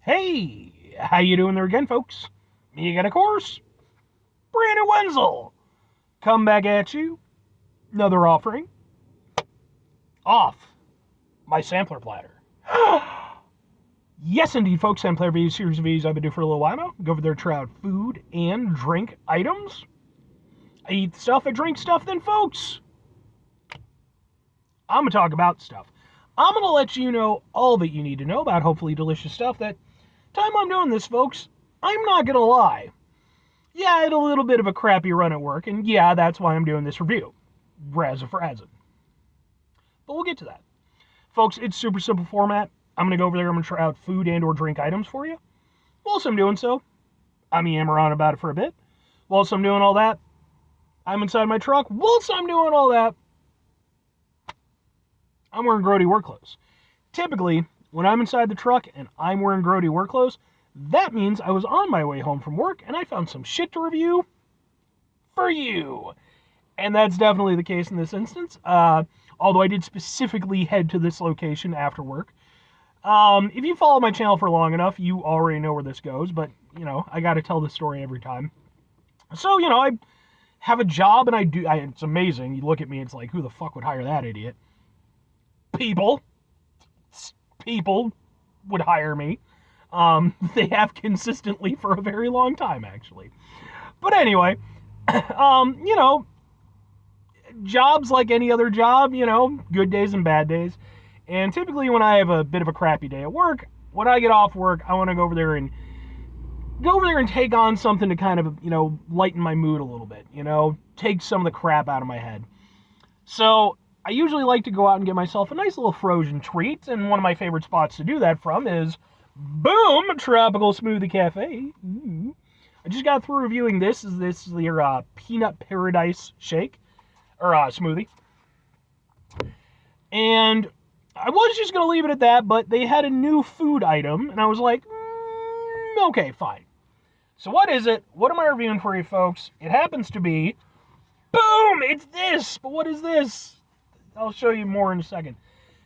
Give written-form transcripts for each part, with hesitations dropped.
Hey, how you doing there again, folks? Me again, of course. Brandon Wenzel. Come back at you. Another offering. Off my sampler platter. Yes, indeed, folks. Sampler videos, series of videos I've been doing for a little while now. Go over there, try out food and drink items. I eat stuff, I drink stuff, then, folks, I'm going to talk about stuff. I'm going to let you know all that you need to know about hopefully delicious stuff. That time I'm doing this, folks, I'm not going to lie. Yeah, I had a little bit of a crappy run at work, and yeah, that's why I'm doing this review. Razza. But we'll get to that. Folks, it's super simple format. I'm going to go over there, I'm going to try out food and or drink items for you. Whilst I'm doing so, I'm yammer on about it for a bit. Whilst I'm doing all that, I'm inside my truck. Whilst I'm doing all that, I'm wearing grody work clothes. Typically, when I'm inside the truck and I'm wearing grody work clothes, that means I was on my way home from work and I found some shit to review for you. And that's definitely the case in this instance. Although I did specifically head to this location after work. If you follow my channel for long enough, you already know where this goes. But, I got to tell this story every time. So, I have a job and it's amazing. You look at me, it's like, who the fuck would hire that idiot? People would hire me. They have consistently for a very long time, actually. But anyway, jobs like any other job, good days and bad days. And typically when I have a bit of a crappy day at work, when I get off work, I want to go over there and take on something to kind of, lighten my mood a little bit, take some of the crap out of my head. So I usually like to go out and get myself a nice little frozen treat, and one of my favorite spots to do that from is, boom, Tropical Smoothie Cafe. Ooh. I just got through reviewing this. This is their Peanut Paradise Shake, or smoothie. And I was just going to leave it at that, but they had a new food item, and I was like, okay, fine. So what is it? What am I reviewing for you folks? It happens to be, boom, it's this. But what is this? I'll show you more in a second.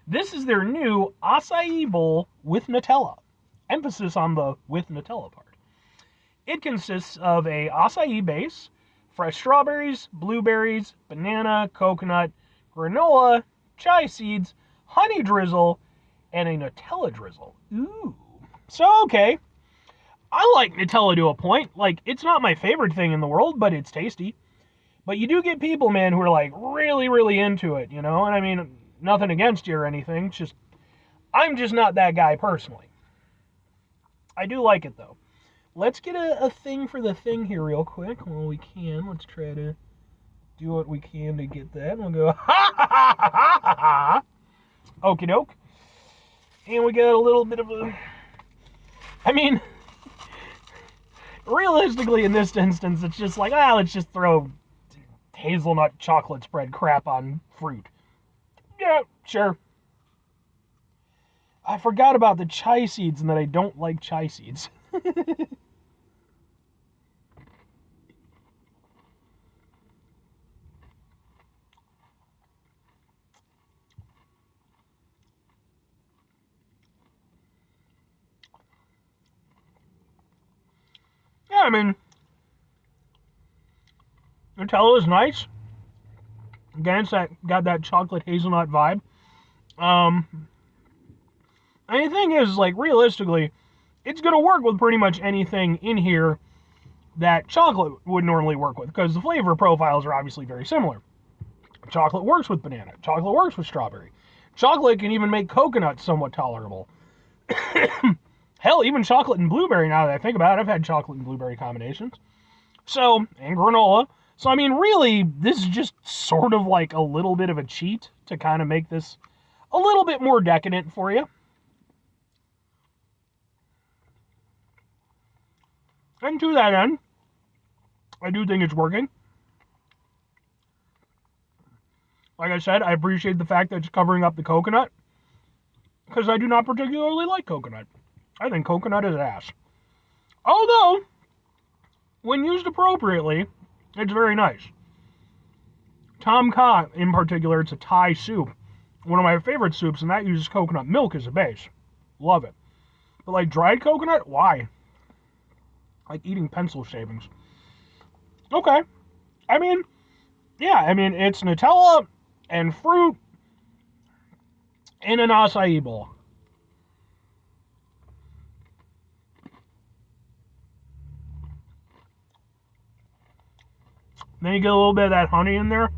This is their new acai bowl with Nutella. Emphasis on the with Nutella part. It consists of a acai base, fresh strawberries, blueberries, banana, coconut, granola, chai seeds, honey drizzle, and a Nutella drizzle. Ooh. So, okay. I like Nutella to a point. Like, it's not my favorite thing in the world, but it's tasty. But you do get people, man, who are like really, really into it, And I mean, nothing against you or anything. It's just, I'm just not that guy personally. I do like it though. Let's get a thing for the thing here real quick while we can. Let's try to do what we can to get that. We'll go, ha ha ha ha ha ha. Okie doke. And we got a little bit of a, I mean, realistically in this instance, it's just like, let's just throw hazelnut chocolate spread crap on fruit. Yeah, sure. I forgot about the chai seeds and that I don't like chai seeds. Yeah, I mean, Nutella is nice. Again, it's got that chocolate hazelnut vibe. And the thing is, like, realistically, it's going to work with pretty much anything in here that chocolate would normally work with, because the flavor profiles are obviously very similar. Chocolate works with banana. Chocolate works with strawberry. Chocolate can even make coconut somewhat tolerable. Hell, even chocolate and blueberry, now that I think about it. I've had chocolate and blueberry combinations. So, and granola. So, I mean, really, this is just sort of like a little bit of a cheat to kind of make this a little bit more decadent for you. And to that end, I do think it's working. Like I said, I appreciate the fact that it's covering up the coconut, because I do not particularly like coconut. I think coconut is ass. Although, when used appropriately, it's very nice. Tom Kha, in particular, it's a Thai soup. One of my favorite soups, and that uses coconut milk as a base. Love it. But like dried coconut, why? Like eating pencil shavings. Okay. I mean, yeah, I mean, it's Nutella and fruit in an acai bowl. Then you get a little bit of that honey in there.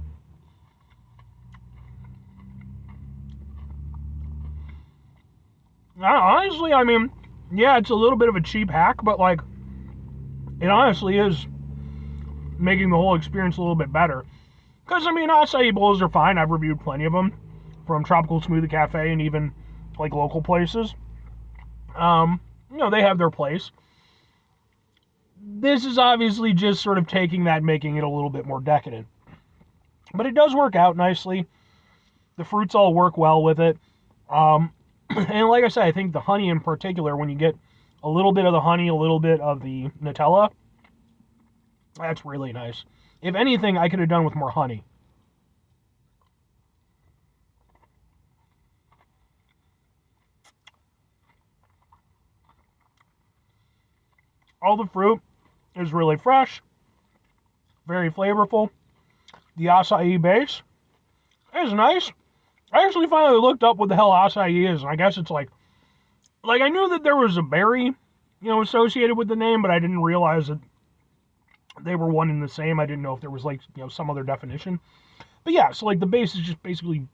Honestly, I mean, yeah, it's a little bit of a cheap hack, but like, it honestly is making the whole experience a little bit better. Because, I mean, acai bowls are fine. I've reviewed plenty of them from Tropical Smoothie Cafe and even like local places. They have their place. This is obviously just sort of taking that and making it a little bit more decadent. But it does work out nicely. The fruits all work well with it. And like I said, I think the honey in particular, when you get a little bit of the honey, a little bit of the Nutella, that's really nice. If anything, I could have done with more honey. All the fruit is really fresh, very flavorful. The acai base is nice. I actually finally looked up what the hell acai is, and I guess it's like I knew that there was a berry, associated with the name, but I didn't realize that they were one and the same. I didn't know if there was like, some other definition. But yeah, so like the base is just basically,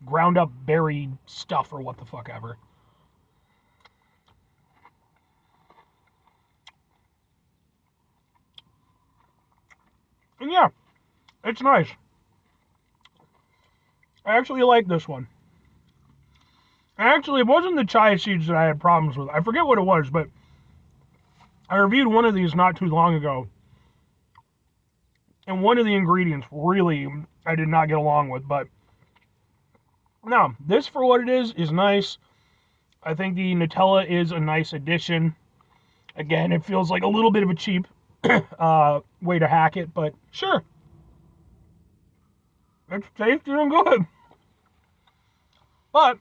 ground up berry stuff or what the fuck ever. And yeah, it's nice. I actually like this one. Actually, it wasn't the chia seeds that I had problems with. I forget what it was, but I reviewed one of these not too long ago. And one of the ingredients really I did not get along with. But no, this for what it is nice. I think the Nutella is a nice addition. Again, it feels like a little bit of a cheap way to hack it, but sure. It's tasty and good. But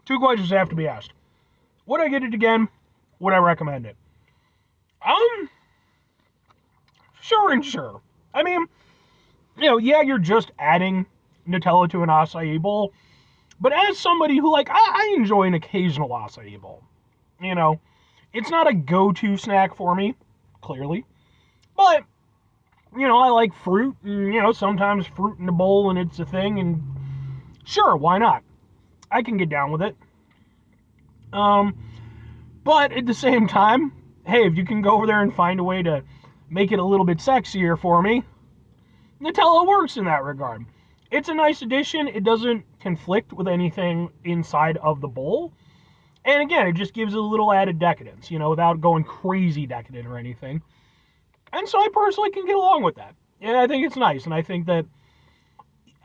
two questions have to be asked. Would I get it again? Would I recommend it? Sure and sure. I mean, yeah, you're just adding Nutella to an acai bowl, but as somebody who, like, I enjoy an occasional acai bowl. It's not a go-to snack for me, clearly, but, I like fruit, and, sometimes fruit in a bowl and it's a thing, and sure, why not? I can get down with it. But at the same time, hey, if you can go over there and find a way to make it a little bit sexier for me, Nutella works in that regard. It's a nice addition. It doesn't conflict with anything inside of the bowl. And again, it just gives it a little added decadence, without going crazy decadent or anything. And so I personally can get along with that. And I think it's nice. And I think that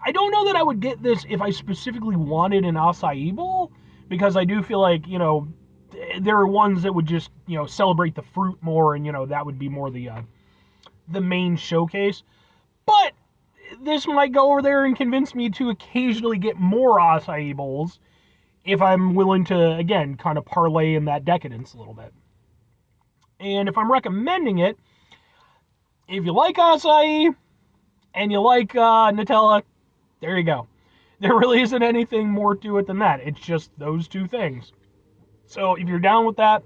I don't know that I would get this if I specifically wanted an acai bowl, because I do feel like, there are ones that would just, celebrate the fruit more, and, that would be more the main showcase. But this might go over there and convince me to occasionally get more acai bowls if I'm willing to, again, kind of parlay in that decadence a little bit. And if I'm recommending it, if you like acai and you like Nutella, there you go. There really isn't anything more to it than that. It's just those two things. So if you're down with that,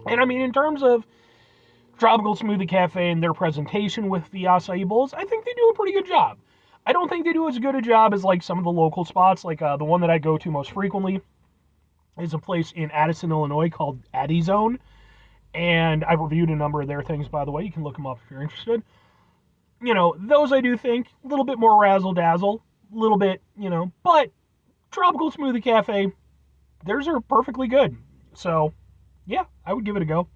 and I mean, in terms of Tropical Smoothie Cafe and their presentation with the acai bowls, I think they do a pretty good job. I don't think they do as good a job as like some of the local spots, like the one that I go to most frequently is a place in Addison, Illinois called Addy Zone, and I've reviewed a number of their things, by the way. You can look them up if you're interested. Those I do think a little bit more razzle-dazzle, a little bit, but Tropical Smoothie Cafe, theirs are perfectly good. So, yeah, I would give it a go.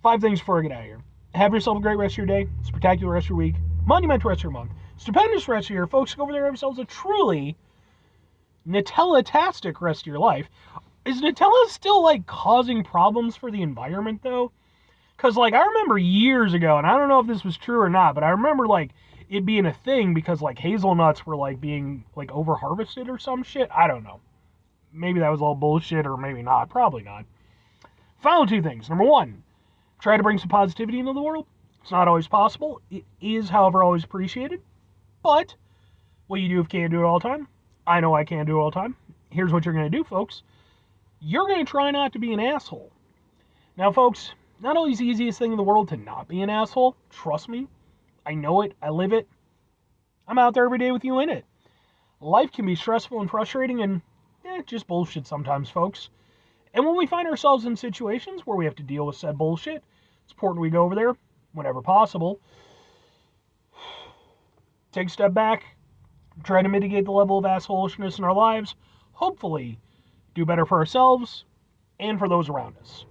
5 things before I get out of here. Have yourself a great rest of your day, spectacular rest of your week, monumental rest of your month, stupendous rest of your year. Folks, go over there and have yourselves a truly Nutella-tastic rest of your life. Is Nutella still, like, causing problems for the environment, though? Because, like, I remember years ago, and I don't know if this was true or not, but I remember, like, it being a thing because like hazelnuts were like being like over harvested or some shit. I don't know. Maybe that was all bullshit or maybe not. Probably not. Final two things. Number one, try to bring some positivity into the world. It's not always possible. It is, however, always appreciated. But what you do if you can't do it all the time, I know I can't do it all the time. Here's what you're going to do, folks. You're going to try not to be an asshole. Now, folks, not always the easiest thing in the world to not be an asshole. Trust me. I know it. I live it. I'm out there every day with you in it. Life can be stressful and frustrating and just bullshit sometimes, folks. And when we find ourselves in situations where we have to deal with said bullshit, it's important we go over there whenever possible. Take a step back, try to mitigate the level of assholishness in our lives, hopefully do better for ourselves and for those around us.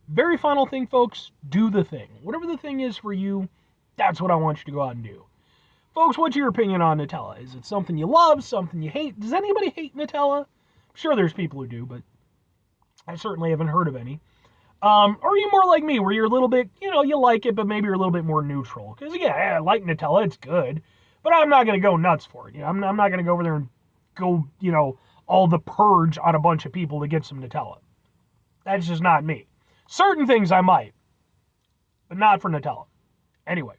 Very final thing, folks, do the thing. Whatever the thing is for you, that's what I want you to go out and do. Folks, what's your opinion on Nutella? Is it something you love, something you hate? Does anybody hate Nutella? I'm sure there's people who do, but I certainly haven't heard of any. Or are you more like me, where you're a little bit, you like it, but maybe you're a little bit more neutral? Because, yeah, I like Nutella, it's good, but I'm not going to go nuts for it. I'm not going to go over there and go, all the purge on a bunch of people to get some Nutella. That's just not me. Certain things I might, but not for Nutella. Anyway.